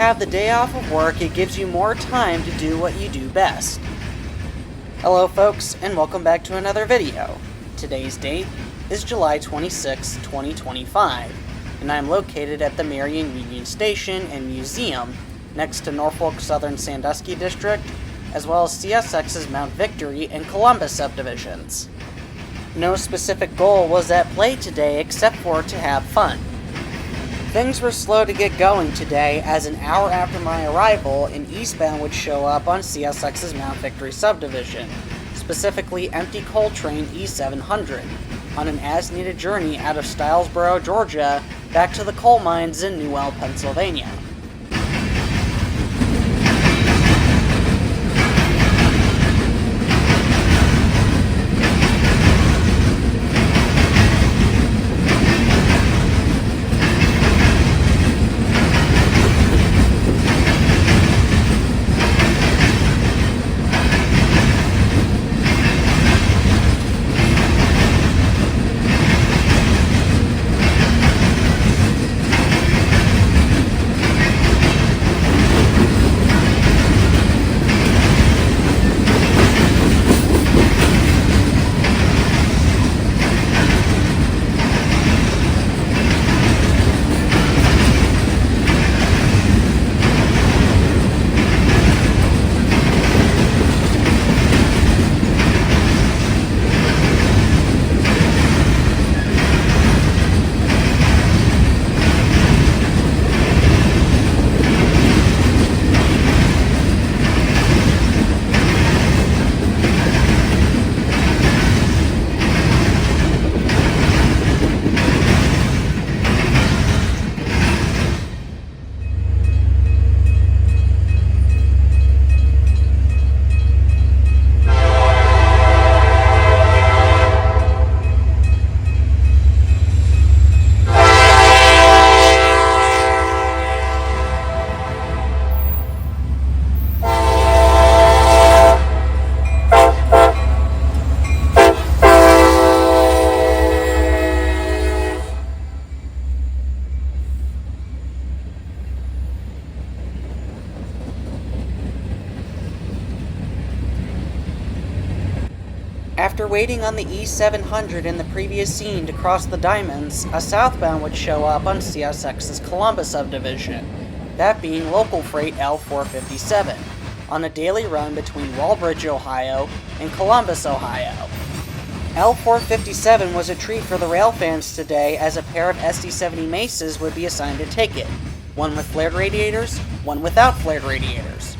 have the day off of work, it gives you more time to do what you do best. Hello folks, and welcome back to another video. Today's date is July 26, 2025, and I'm located at the Marion Union Station and Museum next to Norfolk Southern Sandusky District, as well as CSX's Mount Victory and Columbus subdivisions. No specific goal was at play today except for to have fun. Things were slow to get going today, as an hour after my arrival, an eastbound would show up on CSX's Mount Victory subdivision, specifically empty coal train E700, on an as-needed journey out of Stylesboro, Georgia, back to the coal mines in Newell, Pennsylvania. After waiting on the E700 in the previous scene to cross the diamonds, a southbound would show up on CSX's Columbus subdivision, that being local freight L457, on a daily run between Walbridge, Ohio and Columbus, Ohio. L457 was a treat for the Railfans today, as a pair of SD70 Maces would be assigned to take it, one with flared radiators, one without flared radiators.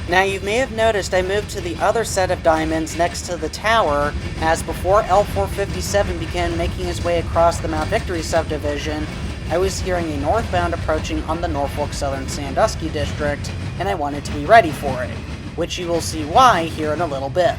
Now, you may have noticed I moved to the other set of diamonds next to the tower, as before L457 began making his way across the Mount Victory subdivision, I was hearing a northbound approaching on the Norfolk Southern Sandusky District, and I wanted to be ready for it, which you will see why here in a little bit.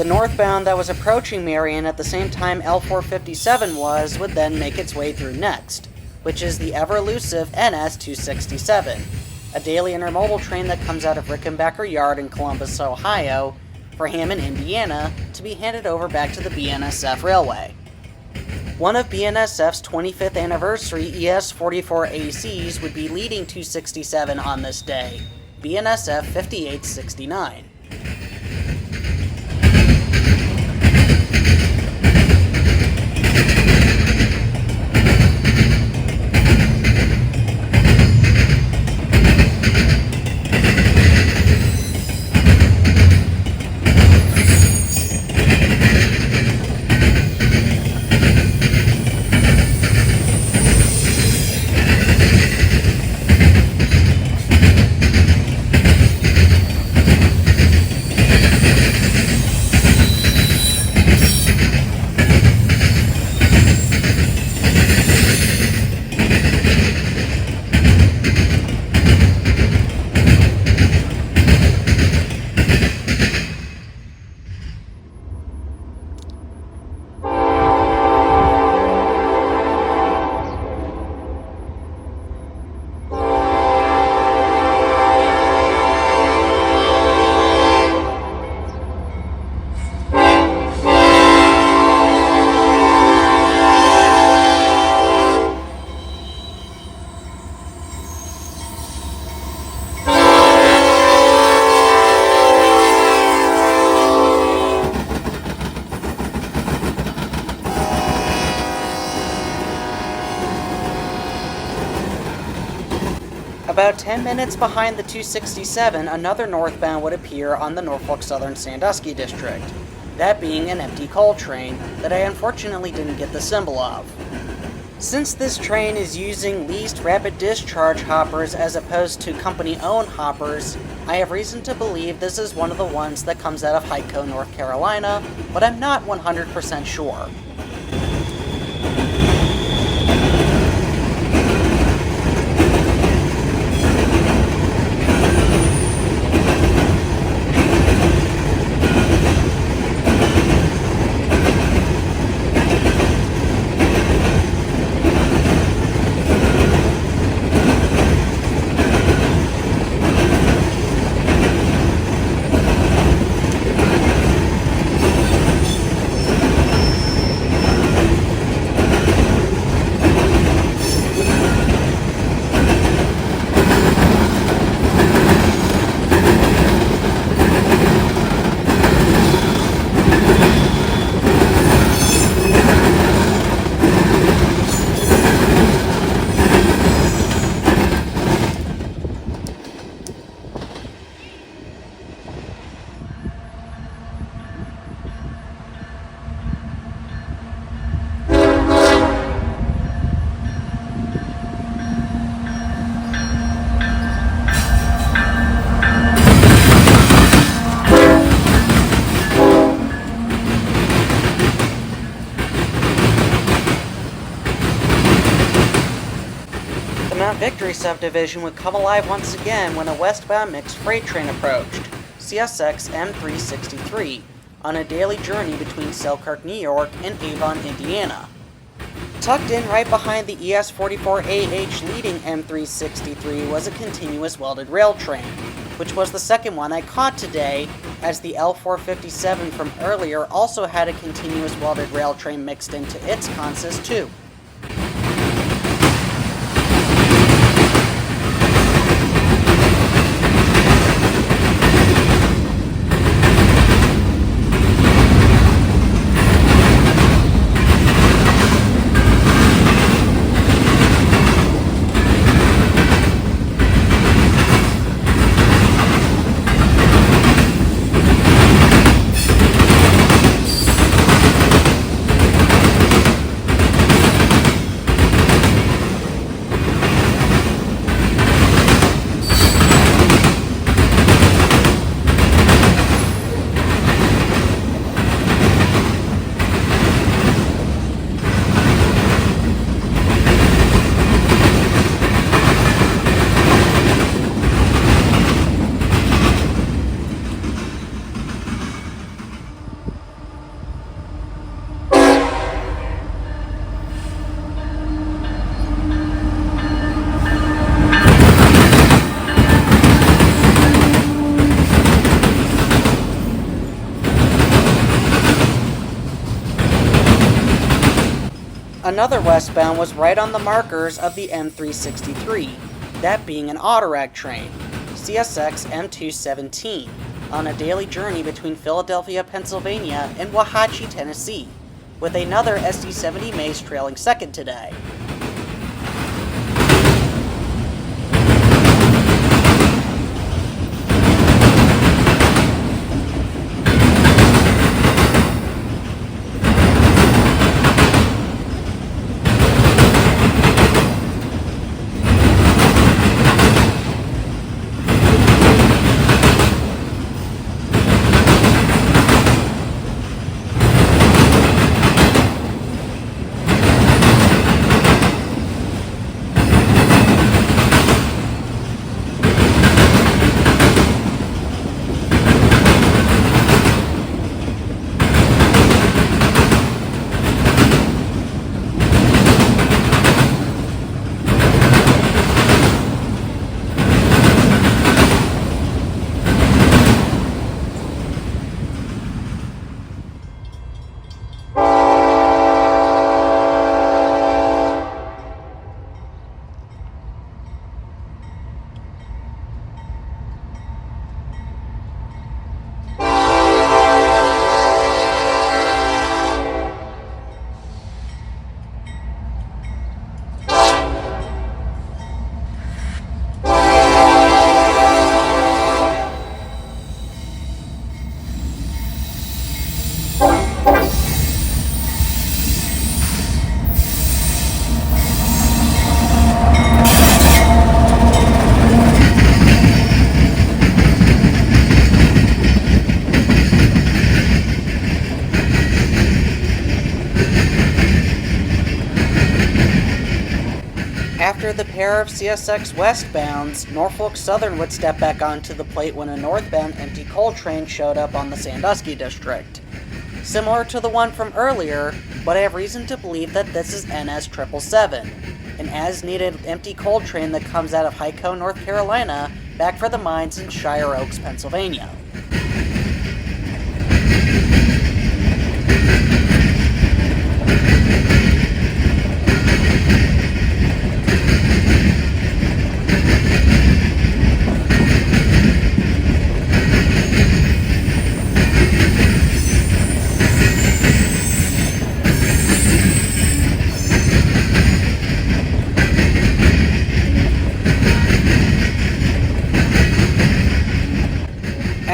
The northbound that was approaching Marion at the same time L457 was would then make its way through next. which is the ever-elusive NS-267, a daily intermodal train that comes out of Rickenbacker Yard in Columbus, Ohio, for Hammond, Indiana, to be handed over back to the BNSF Railway. One of BNSF's 25th anniversary ES-44ACs would be leading 267 on this day, BNSF 5869. About 10 minutes behind the 267, another northbound would appear on the Norfolk Southern Sandusky District, that being an empty coal train that I unfortunately didn't get the symbol of. Since this train is using leased rapid discharge hoppers as opposed to company-owned hoppers, I have reason to believe this is one of the ones that comes out of Hyco, North Carolina, but I'm not 100% sure. Victory subdivision would come alive once again when a westbound mixed freight train approached, CSX M363, on a daily journey between Selkirk, New York and Avon, Indiana. Tucked in right behind the ES-44AH leading M363 was a continuous welded rail train, which was the second one I caught today, as the L457 from earlier also had a continuous welded rail train mixed into its consist too. Another westbound was right on the markers of the M363, that being an Autorack train, CSX M217, on a daily journey between Philadelphia, Pennsylvania and Wauhatchie, Tennessee, with another SD70 Mace trailing second today. After the pair of CSX westbounds, Norfolk Southern would step back onto the plate when a northbound empty coal train showed up on the Sandusky district. Similar to the one from earlier, but I have reason to believe that this is NS 777, an as-needed empty coal train that comes out of Hyco, North Carolina, back for the mines in Shire Oaks, Pennsylvania.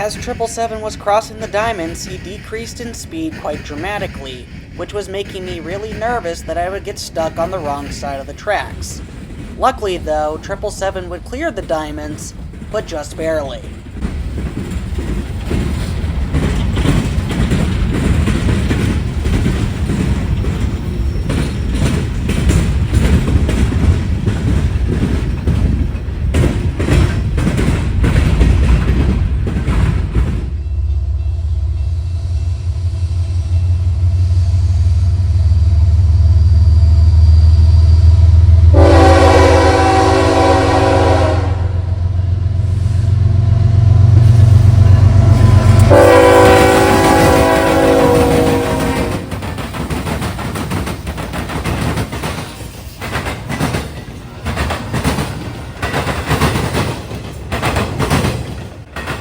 As 777 was crossing the diamonds, he decreased in speed quite dramatically, which was making me really nervous that I would get stuck on the wrong side of the tracks. Luckily though, 777 would clear the diamonds, but just barely.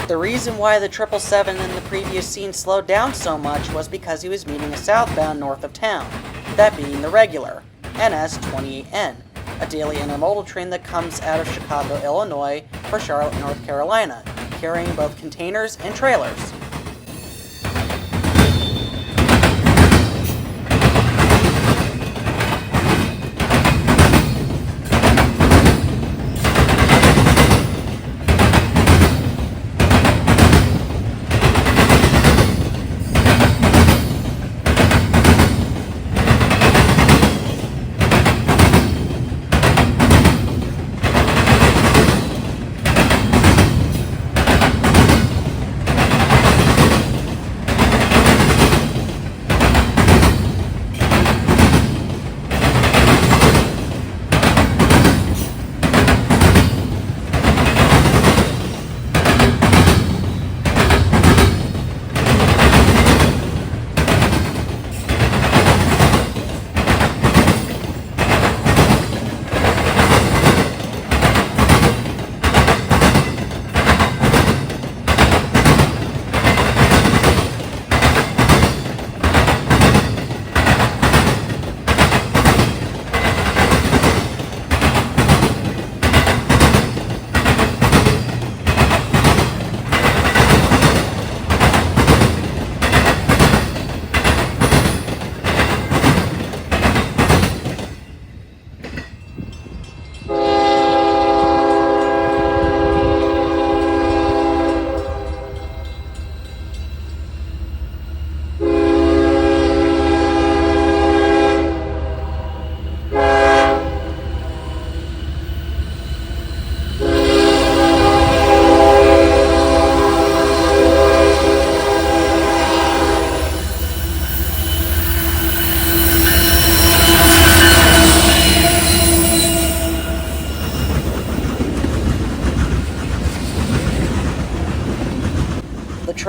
The reason why the 777 in the previous scene slowed down so much was because he was meeting a southbound north of town, that being the regular, NS 28N, a daily intermodal train that comes out of Chicago, Illinois for Charlotte, North Carolina, carrying both containers and trailers.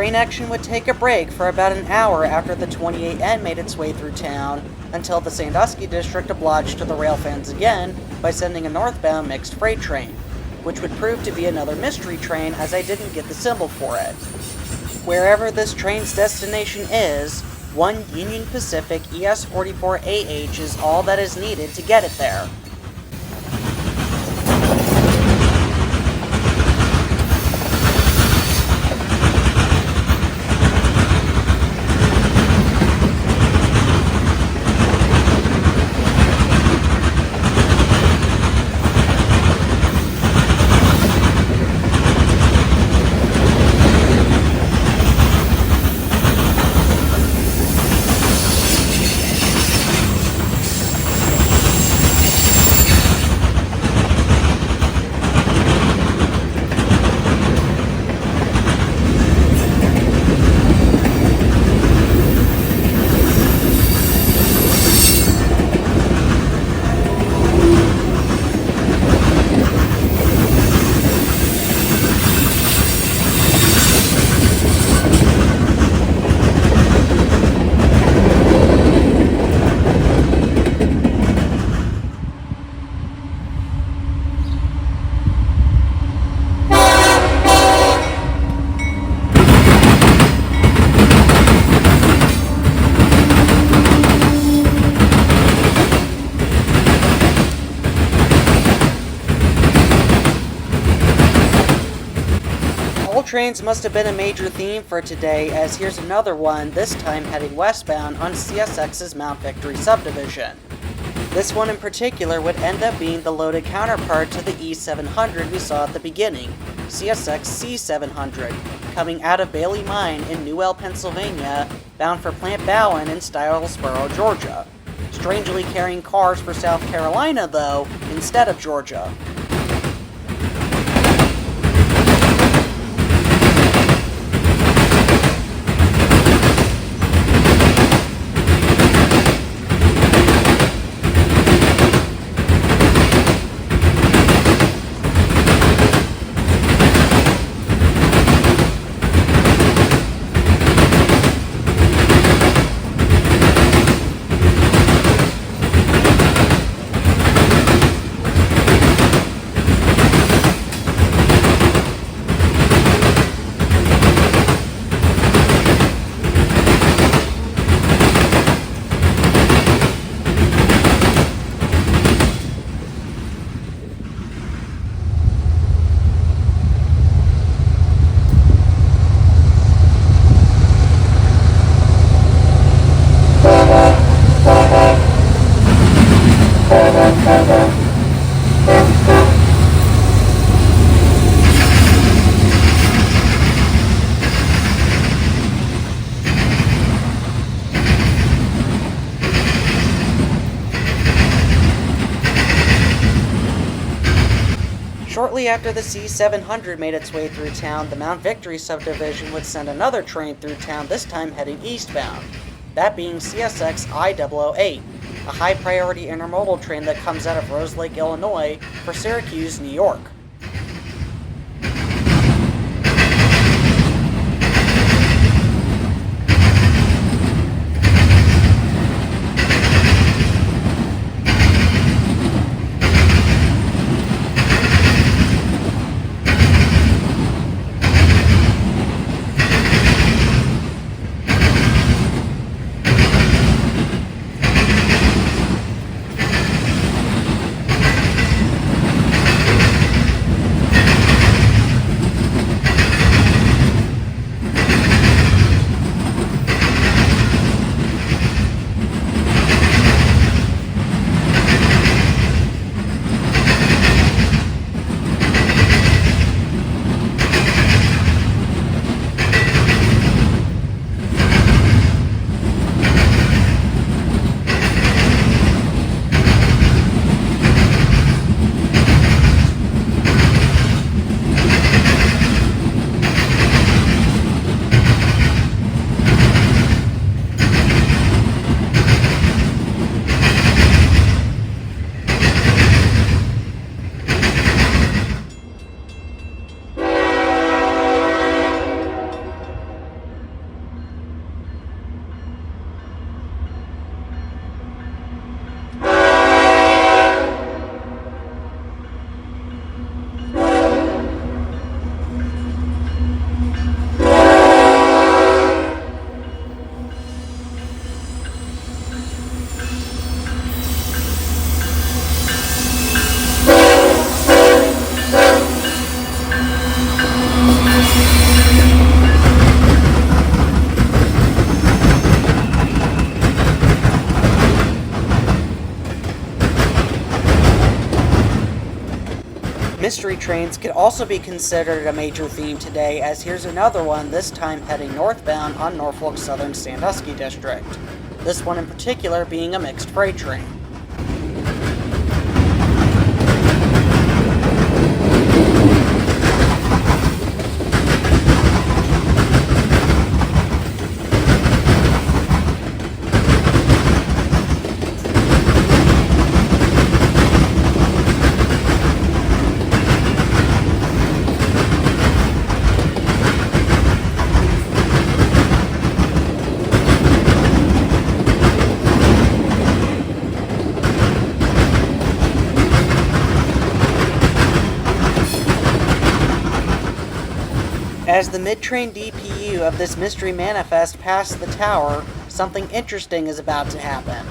train action would take a break for about an hour after the 28N made its way through town, until the Sandusky district obliged to the Railfans again by sending a northbound mixed freight train, which would prove to be another mystery train as I didn't get the symbol for it. Wherever this train's destination is, one Union Pacific ES44AH is all that is needed to get it there. Trains must have been a major theme for today, as here's another one, this time heading westbound on CSX's Mount Victory subdivision. This one in particular would end up being the loaded counterpart to the E700 we saw at the beginning, CSX C700, coming out of Bailey Mine in Newell, Pennsylvania, bound for Plant Bowen in Stylesboro, Georgia. Strangely carrying cars for South Carolina, though, instead of Georgia. Shortly after the C700 made its way through town, the Mount Victory subdivision would send another train through town, this time heading eastbound, that being CSX I008, a high-priority intermodal train that comes out of Rose Lake, Illinois, for Syracuse, New York. Mystery trains could also be considered a major theme today, as here's another one, this time heading northbound on Norfolk Southern Sandusky District. This one in particular being a mixed freight train. As the mid-train DPU of this mystery manifest passed the tower, something interesting is about to happen.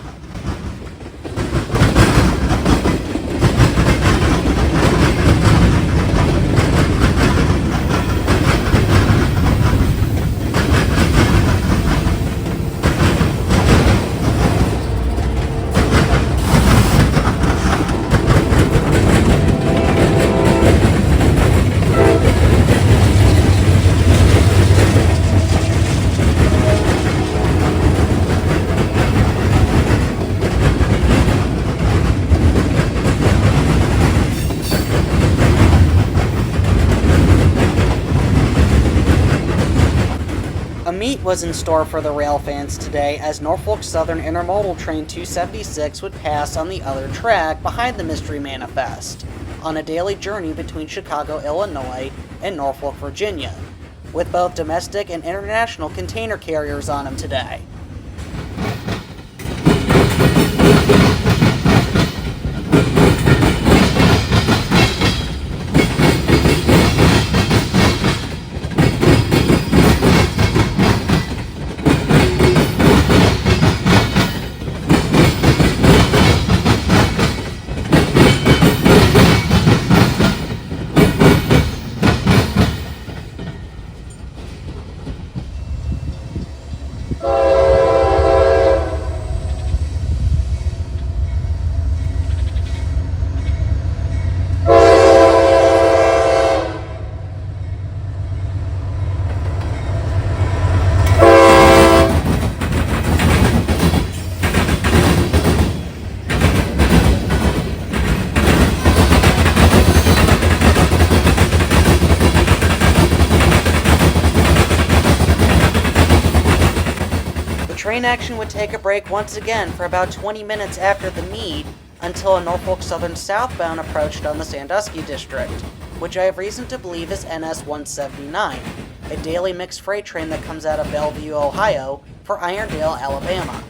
A meet was in store for the Railfans today, as Norfolk Southern Intermodal Train 276 would pass on the other track behind the Mystery Manifest, on a daily journey between Chicago, Illinois and Norfolk, Virginia, with both domestic and international container carriers on them today. Train action would take a break once again for about 20 minutes after the meet, until a Norfolk Southern southbound approached on the Sandusky District, which I have reason to believe is NS 179, a daily mixed freight train that comes out of Bellevue, Ohio, for Irondale, Alabama.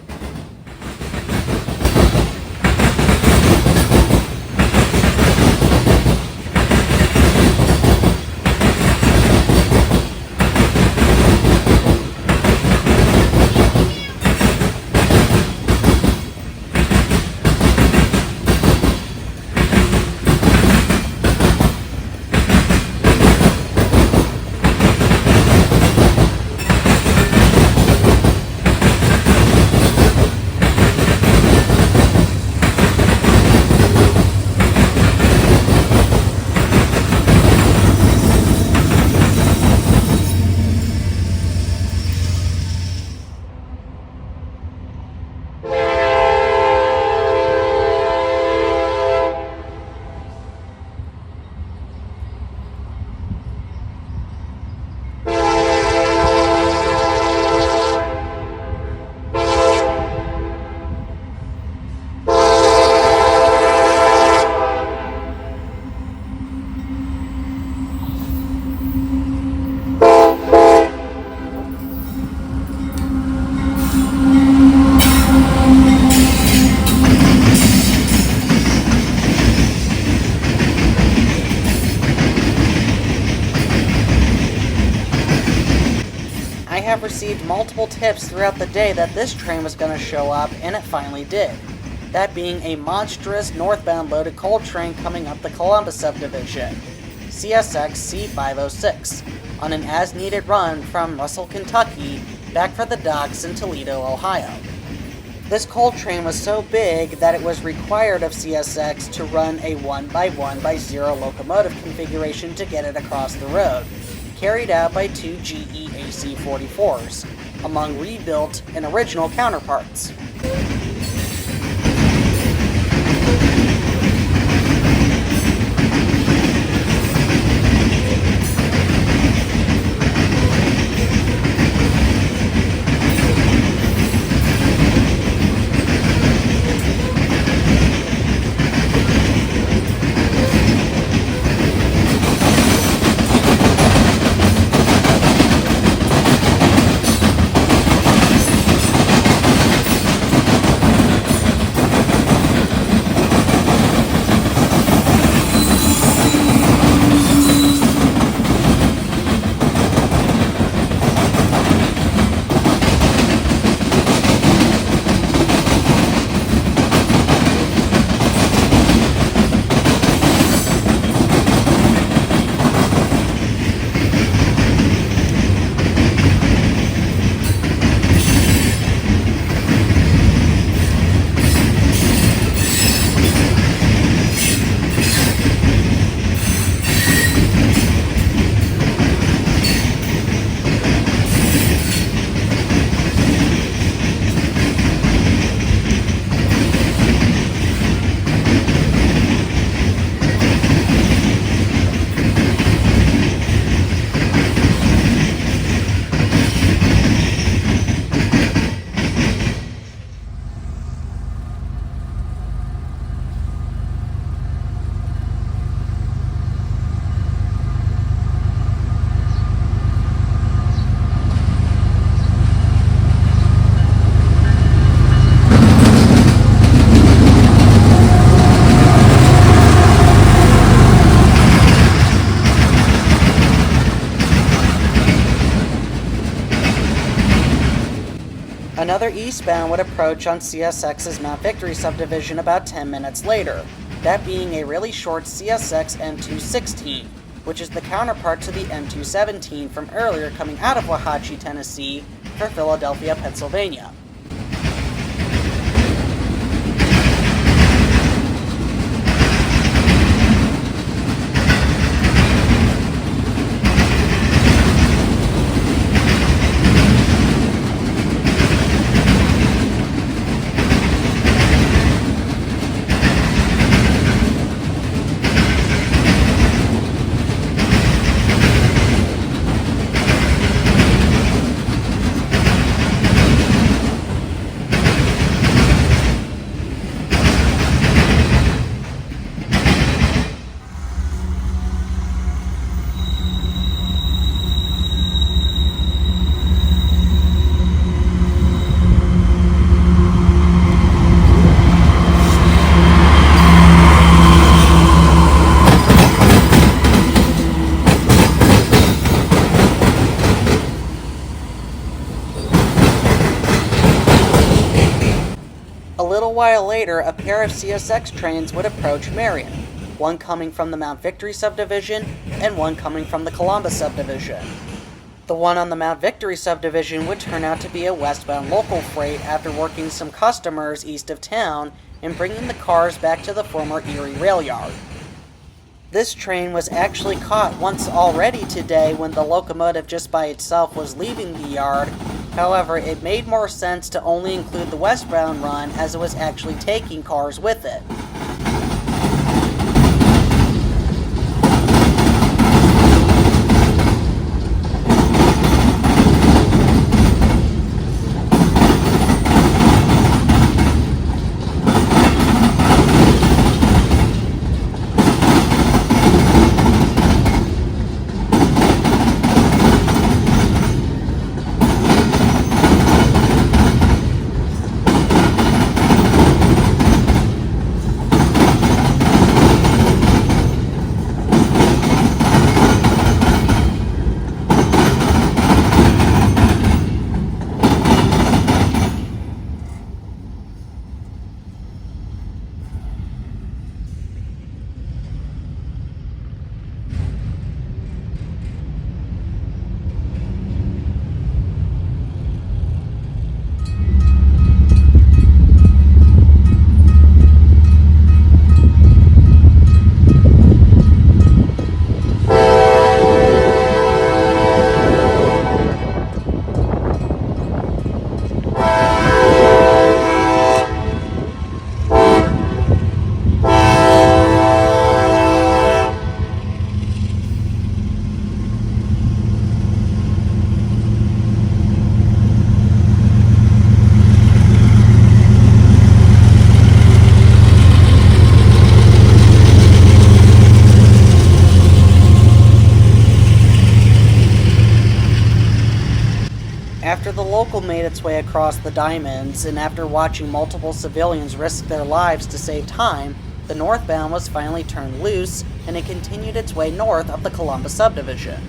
I have received multiple tips throughout the day that this train was going to show up, and it finally did. That being a monstrous northbound loaded coal train coming up the Columbus subdivision, CSX C506, on an as-needed run from Russell, Kentucky, back for the docks in Toledo, Ohio. This coal train was so big that it was required of CSX to run a 1x1x0 locomotive configuration to get it across the road, carried out by two GE AC-44s, among rebuilt and original counterparts. Another eastbound would approach on CSX's Mount Victory subdivision about 10 minutes later, that being a really short CSX M216, which is the counterpart to the M217 from earlier coming out of Wauhatchie, Tennessee for Philadelphia, Pennsylvania. A little while later, a pair of CSX trains would approach Marion, one coming from the Mount Victory subdivision and one coming from the Columbus subdivision. The one on the Mount Victory subdivision would turn out to be a westbound local freight after working some customers east of town and bringing the cars back to the former Erie rail yard. This train was actually caught once already today when the locomotive just by itself was leaving the yard. However, it made more sense to only include the westbound run as it was actually taking cars with it. its way across the diamonds, and after watching multiple civilians risk their lives to save time, the northbound was finally turned loose, and it continued its way north up the Columbus subdivision.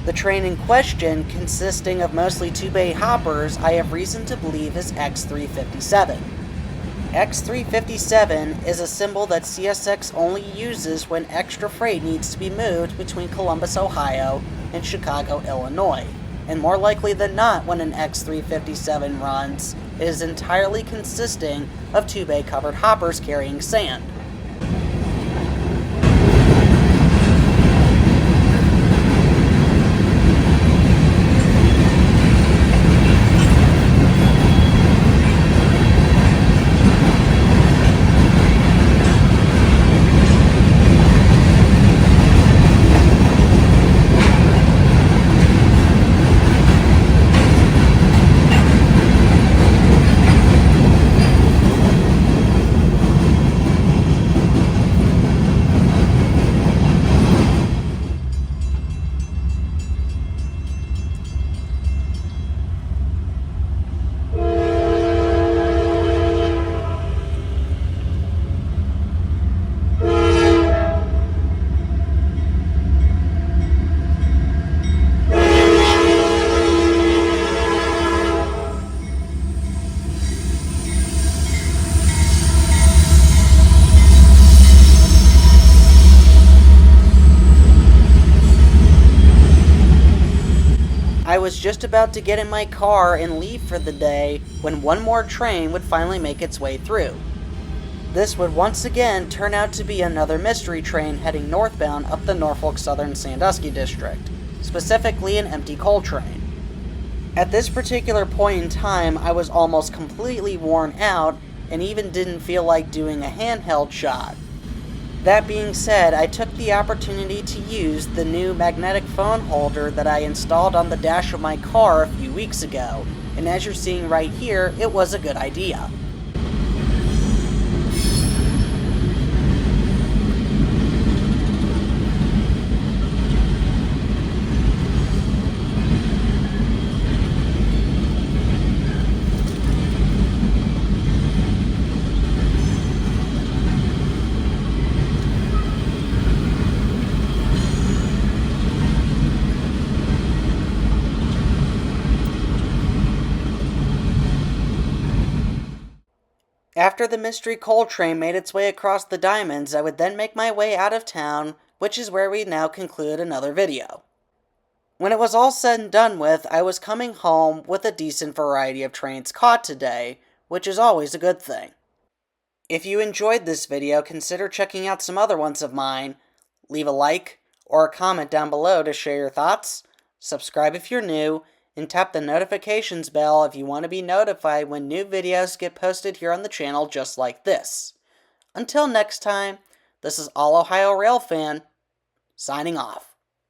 The train in question, consisting of mostly two-bay hoppers, I have reason to believe is X357. X357 is a symbol that CSX only uses when extra freight needs to be moved between Columbus, Ohio and Chicago, Illinois. And more likely than not, when an X357 runs, it is entirely consisting of two-bay covered hoppers carrying sand. I was just about to get in my car and leave for the day when one more train would finally make its way through. This would once again turn out to be another mystery train heading northbound up the Norfolk Southern Sandusky District, specifically an empty coal train. At this particular point in time, I was almost completely worn out and even didn't feel like doing a handheld shot. That being said, I took the opportunity to use the new magnetic phone holder that I installed on the dash of my car a few weeks ago, and as you're seeing right here, it was a good idea. After the mystery coal train made its way across the diamonds, I would then make my way out of town, which is where we now conclude another video. When it was all said and done with, I was coming home with a decent variety of trains caught today, which is always a good thing. If you enjoyed this video, consider checking out some other ones of mine. Leave a like or a comment down below to share your thoughts, subscribe if you're new, and tap the notifications bell if you want to be notified when new videos get posted here on the channel just like this. Until next time, this is All Ohio Railfan, signing off.